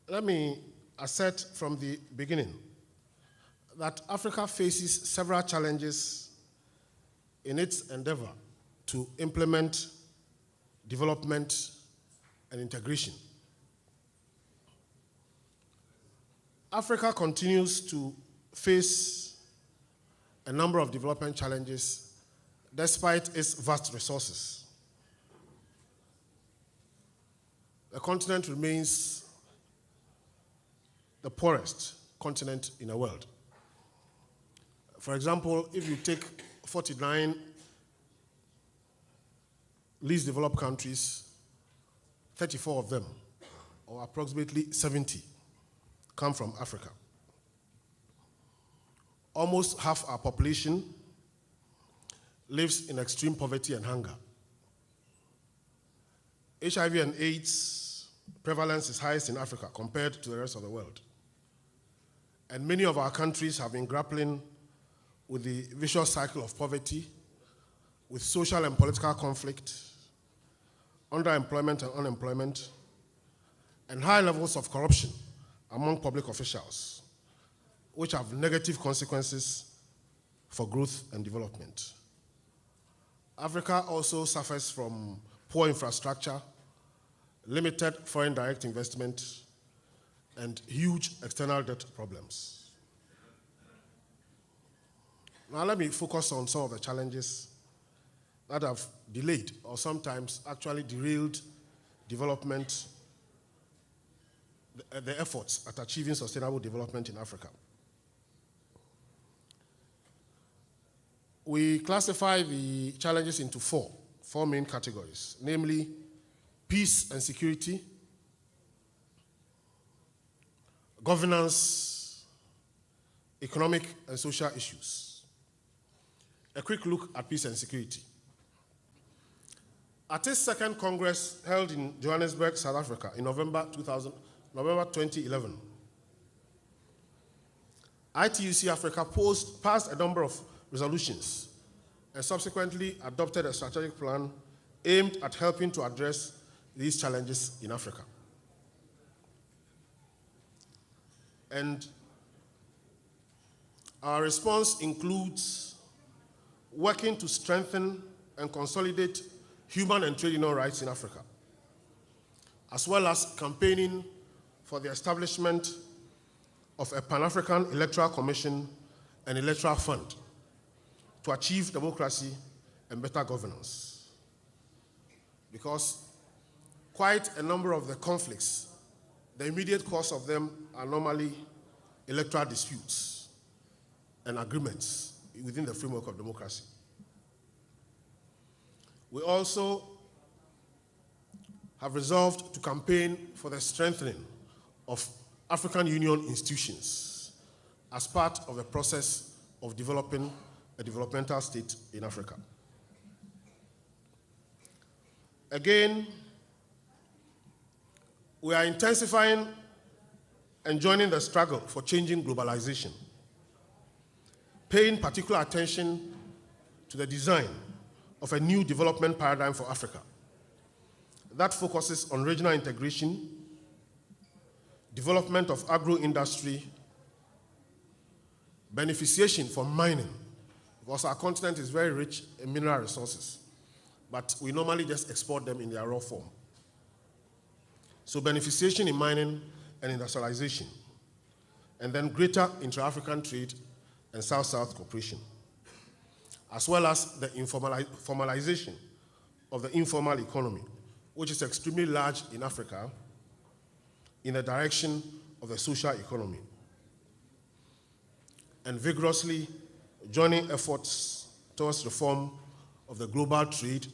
Let me assert from the beginning that Africa faces several challenges in its endeavor to implement development and integration. Africa continues to face a number of development challenges despite its vast resources. The continent remains the poorest continent in the world. For example, if you take 49 least developed countries, 34 of them, or approximately 70, come from Africa. Almost half our population lives in extreme poverty and hunger. HIV and AIDS prevalence is highest in Africa compared to the rest of the world. And many of our countries have been grappling with the vicious cycle of poverty, with social and political conflict, underemployment and unemployment, and high levels of corruption among public officials, which have negative consequences for growth and development. Africa also suffers from poor infrastructure, limited foreign direct investment, and huge external debt problems. Now let me focus on some of the challenges that have delayed or sometimes actually derailed development, the efforts at achieving sustainable development in Africa. We classify the challenges into four main categories, namely peace and security, governance, economic and social issues. A quick look at peace and security. At its second Congress held in Johannesburg, South Africa in November 2011, ITUC Africa passed a number of resolutions and subsequently adopted a strategic plan aimed at helping to address these challenges in Africa. And our response includes working to strengthen and consolidate human and trade union rights in Africa, as well as campaigning for the establishment of a Pan-African Electoral Commission and Electoral Fund to achieve democracy and better governance. Because quite a number of the conflicts, the immediate cause of them are normally electoral disputes and agreements within the framework of democracy. We also have resolved to campaign for the strengthening of African Union institutions as part of the process of developing a developmental state in Africa. Again, we are intensifying and joining the struggle for changing globalization, paying particular attention to the design of a new development paradigm for Africa that focuses on regional integration, development of agro-industry, beneficiation from mining, because our continent is very rich in mineral resources, but we normally just export them in their raw form. So beneficiation in mining and industrialization, and then greater intra-African trade and South-South cooperation, as well as the formalization of the informal economy, which is extremely large in Africa, in the direction of the social economy, and vigorously joining efforts towards reform of the global trade,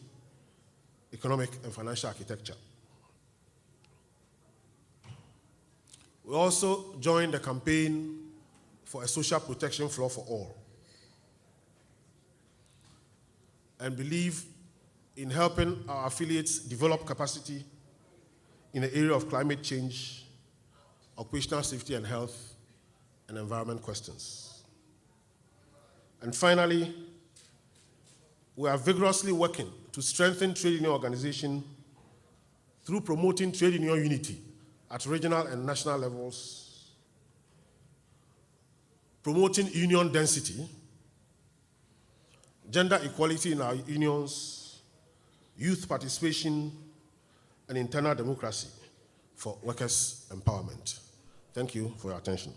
economic, and financial architecture. We also joined the campaign for a social protection floor for all and believe in helping our affiliates develop capacity in the area of climate change, occupational safety and health, and environment questions. And finally, we are vigorously working to strengthen trade union organization through promoting trade union unity at regional and national levels, promoting union density, gender equality in our unions, youth participation, and internal democracy for workers' empowerment. Thank you for your attention.